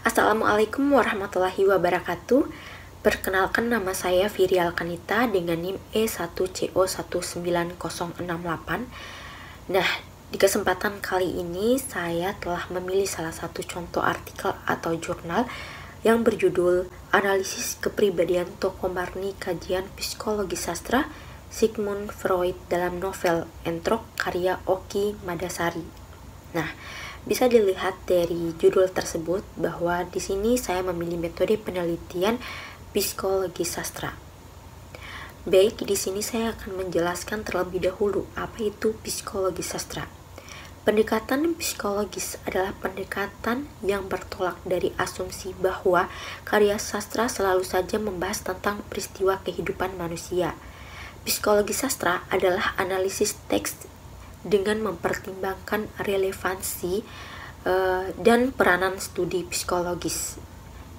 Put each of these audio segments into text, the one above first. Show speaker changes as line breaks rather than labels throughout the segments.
Assalamualaikum warahmatullahi wabarakatuh. Perkenalkan, nama saya Virial Kanita dengan NIM E1CO19068. Nah, di kesempatan kali ini saya telah memilih salah satu contoh artikel atau jurnal yang berjudul Analisis Kepribadian Tokoh Marni Kajian Psikologi Sastra Sigmund Freud dalam novel Entrok karya Oki Madasari. Nah, bisa dilihat dari judul tersebut bahwa di sini saya memilih metode penelitian psikologi sastra. Baik, di sini saya akan menjelaskan terlebih dahulu apa itu psikologi sastra. Pendekatan psikologis adalah pendekatan yang bertolak dari asumsi bahwa karya sastra selalu saja membahas tentang peristiwa kehidupan manusia. Psikologi sastra adalah analisis teks dengan mempertimbangkan relevansi dan peranan studi psikologis.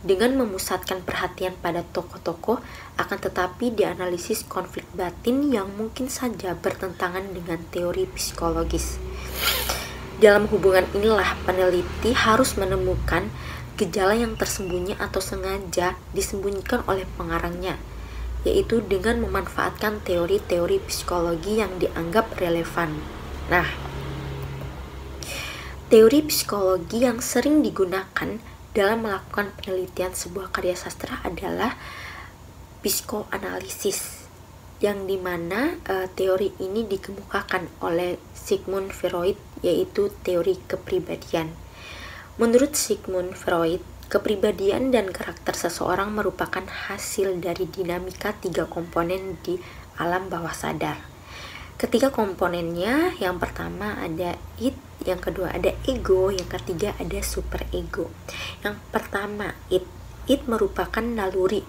Dengan memusatkan perhatian pada tokoh-tokoh, akan tetapi dianalisis konflik batin yang mungkin saja bertentangan dengan teori psikologis. Dalam hubungan inilah peneliti harus menemukan gejala yang tersembunyi atau sengaja disembunyikan oleh pengarangnya, yaitu dengan memanfaatkan teori-teori psikologi yang dianggap relevan. Nah, teori psikologi yang sering digunakan dalam melakukan penelitian sebuah karya sastra adalah psikoanalisis, yang dimana teori ini dikemukakan oleh Sigmund Freud, yaitu teori kepribadian. Menurut Sigmund Freud, kepribadian dan karakter seseorang merupakan hasil dari dinamika 3 komponen di alam bawah sadar. Ketiga komponennya, yang pertama ada id, yang kedua ada ego, yang ketiga ada superego. Yang pertama, id merupakan naluri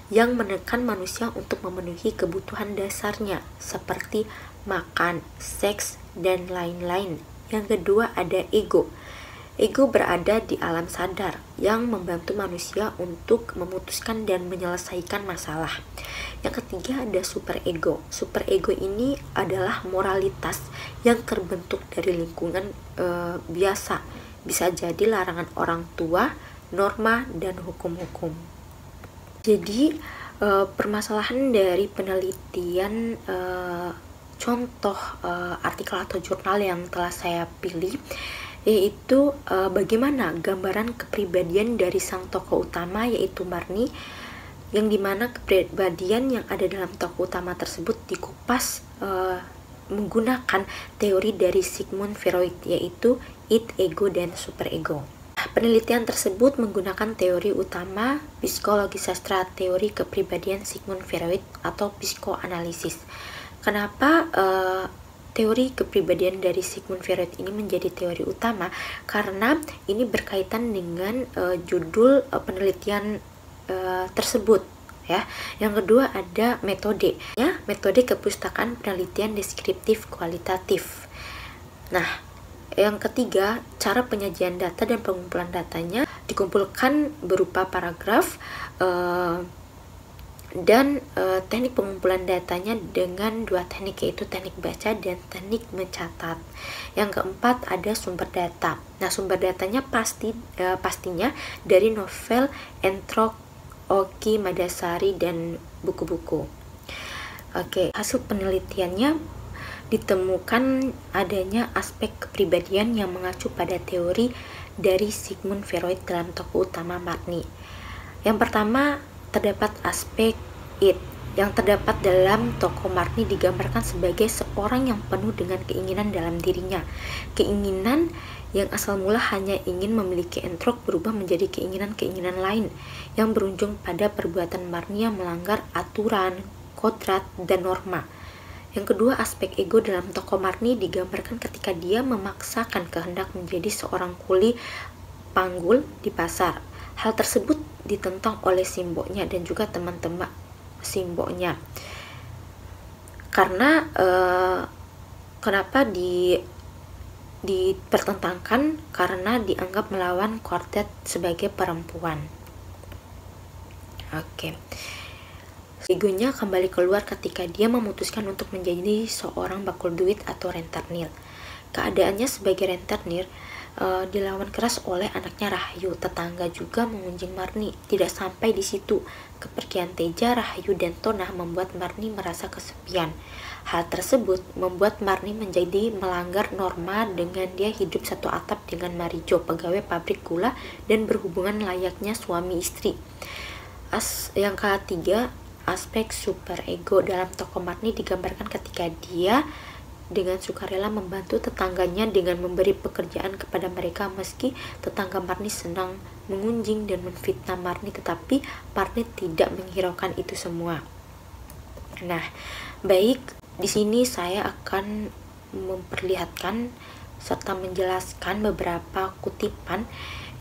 yang menekan manusia untuk memenuhi kebutuhan dasarnya seperti makan, seks, dan lain-lain. Yang kedua ada ego. Ego berada di alam sadar yang membantu manusia untuk memutuskan dan menyelesaikan masalah. Yang ketiga ada superego. Superego ini adalah moralitas yang terbentuk dari lingkungan biasa. Bisa jadi larangan orang tua, norma, dan hukum-hukum. Jadi permasalahan dari penelitian contoh artikel atau jurnal yang telah saya pilih, yaitu bagaimana gambaran kepribadian dari sang tokoh utama, yaitu Marni, yang dimana kepribadian yang ada dalam tokoh utama tersebut dikupas menggunakan teori dari Sigmund Freud, yaitu id, ego, dan superego. Penelitian tersebut menggunakan teori utama psikologi sastra, teori kepribadian Sigmund Freud atau psikoanalisis. Kenapa teori kepribadian dari Sigmund Freud ini menjadi teori utama? Karena ini berkaitan dengan judul penelitian tersebut, ya. Yang kedua ada metode, ya, metode kepustakaan penelitian deskriptif kualitatif. Nah, yang ketiga, cara penyajian data dan pengumpulan datanya dikumpulkan berupa paragraf dan teknik pengumpulan datanya dengan 2 teknik, yaitu teknik baca dan teknik mencatat. Yang keempat ada sumber data. Nah, sumber datanya pastinya dari novel Entrok Oki Madasari dan buku-buku. Oke, hasil penelitiannya ditemukan adanya aspek kepribadian yang mengacu pada teori dari Sigmund Freud dalam tokoh utama Marni. Yang pertama, terdapat aspek id. Yang terdapat dalam tokoh Marni digambarkan sebagai seorang yang penuh dengan keinginan dalam dirinya. Keinginan yang asal mula hanya ingin memiliki entrok berubah menjadi keinginan-keinginan lain yang berujung pada perbuatan Marni yang melanggar aturan, kodrat, dan norma. Yang kedua, aspek ego dalam tokoh Marni digambarkan ketika dia memaksakan kehendak menjadi seorang kuli panggul di pasar. Hal tersebut ditentang oleh simboknya dan juga teman-teman simboknya. Karena kenapa dipertentangkan? Karena dianggap melawan kodrat sebagai perempuan. Oke. Egonya kembali keluar ketika dia memutuskan untuk menjadi seorang bakul duit atau rentenir. Keadaannya sebagai rentenir dilawan keras oleh anaknya Rahayu. Tetangga juga mengunjing Marni. Tidak sampai di situ, kepergian Teja, Rahayu, dan Tonah membuat Marni merasa kesepian. Hal tersebut membuat Marni menjadi melanggar norma dengan dia hidup satu atap dengan Marijo, pegawai pabrik gula, dan berhubungan layaknya suami istri. Yang ketiga, aspek super ego dalam tokoh Marni digambarkan ketika dia dengan sukarela membantu tetangganya dengan memberi pekerjaan kepada mereka, meski tetangga Marni senang mengunjing dan menfitnah Marni, tetapi Marni tidak menghiraukan itu semua. Nah, baik, di sini saya akan memperlihatkan serta menjelaskan beberapa kutipan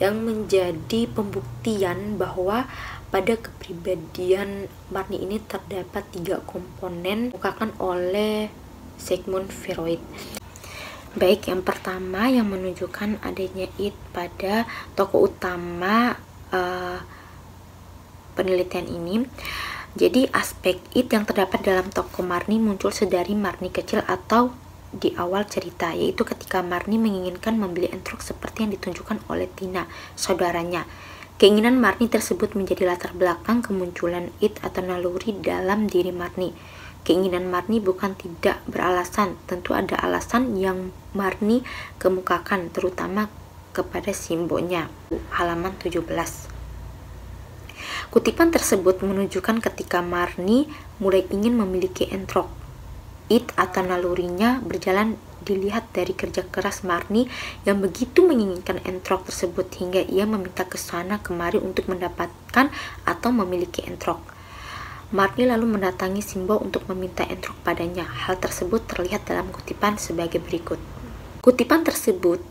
yang menjadi pembuktian bahwa pada kepribadian Marni ini terdapat 3 komponen dikemukakan oleh Sigmund Freud. Baik, yang pertama yang menunjukkan adanya id pada tokoh utama penelitian ini. Jadi aspek id yang terdapat dalam tokoh Marni muncul sedari Marni kecil atau di awal cerita, yaitu ketika Marni menginginkan membeli entrok seperti yang ditunjukkan oleh Tina, saudaranya. Keinginan Marni tersebut menjadi latar belakang kemunculan id atau naluri dalam diri Marni. Keinginan Marni bukan tidak beralasan, tentu ada alasan yang Marni kemukakan, terutama kepada simbonya. Halaman 17. Kutipan tersebut menunjukkan ketika Marni mulai ingin memiliki entrok. Id atau nalurinya berjalan dilihat dari kerja keras Marni yang begitu menginginkan entrok tersebut hingga ia meminta ke sana kemari untuk mendapatkan atau memiliki entrok. Marni lalu mendatangi Simbo untuk meminta entrok padanya. Hal tersebut terlihat dalam kutipan sebagai berikut. Kutipan tersebut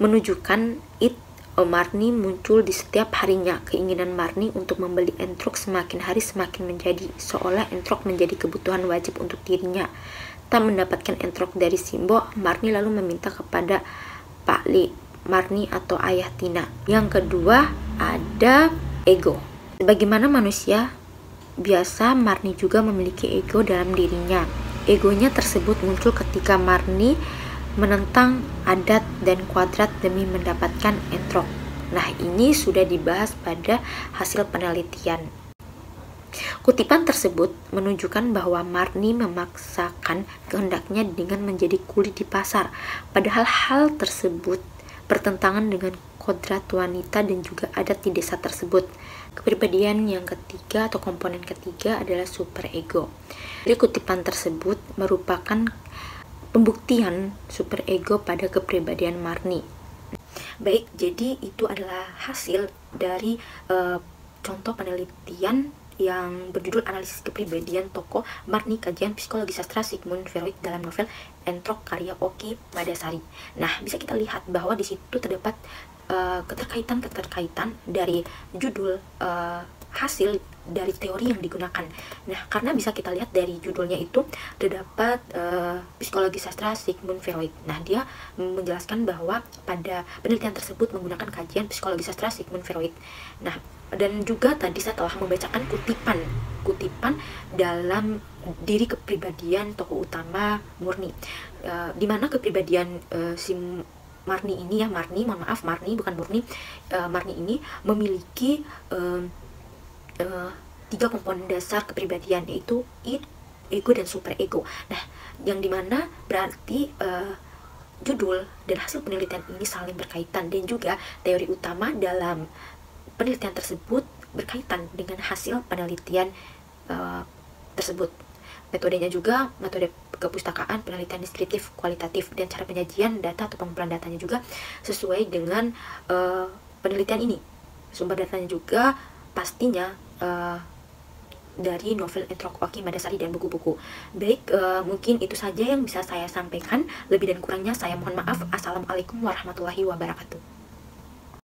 menunjukkan id Marni muncul di setiap harinya. Keinginan Marni untuk membeli entrok semakin hari semakin menjadi, seolah entrok menjadi kebutuhan wajib untuk dirinya. Tak mendapatkan entrok dari Simbo, Marni lalu meminta kepada Pak Li Marni atau ayah Tina. Yang kedua, ada ego. Sebagaimana manusia biasa, Marni juga memiliki ego dalam dirinya. Egonya tersebut muncul ketika Marni menentang adat dan kuadrat demi mendapatkan entrok. Nah, ini sudah dibahas pada hasil penelitian. Kutipan tersebut menunjukkan bahwa Marni memaksakan kehendaknya dengan menjadi kuli di pasar, padahal hal tersebut bertentangan dengan kodrat wanita dan juga adat di desa tersebut. Kepribadian yang ketiga atau komponen ketiga adalah super ego. Jadi kutipan tersebut merupakan pembuktian super ego pada kepribadian Marni. Baik, jadi itu adalah hasil dari contoh penelitian yang berjudul Analisis Kepribadian Tokoh Marni, kajian psikologi sastra Sigmund Freud dalam novel Entrok karya Oki Madasari. Nah, bisa kita lihat bahwa di situ terdapat keterkaitan dari judul hasil dari teori yang digunakan. Nah, karena bisa kita lihat dari judulnya itu terdapat psikologi sastra Sigmund Freud. Nah, dia menjelaskan bahwa pada penelitian tersebut menggunakan kajian psikologi sastra Sigmund Freud. Nah, dan juga tadi saya telah membacakan kutipan dalam diri kepribadian tokoh utama Murni, di mana kepribadian si Marni ini ya, Marni bukan Murni, Marni ini memiliki 3 komponen dasar kepribadian, yaitu id, ego, dan super ego. Nah, yang dimana berarti judul dan hasil penelitian ini saling berkaitan, dan juga teori utama dalam penelitian tersebut berkaitan dengan hasil penelitian tersebut. Metodenya juga metode kepustakaan, penelitian deskriptif, kualitatif, dan cara penyajian data atau pengumpulan datanya juga sesuai dengan penelitian ini. Sumber datanya juga pastinya dari novel Entrok Oki Madasari dan buku-buku. Baik, mungkin itu saja yang bisa saya sampaikan. Lebih dan kurangnya saya mohon maaf. Assalamualaikum warahmatullahi wabarakatuh.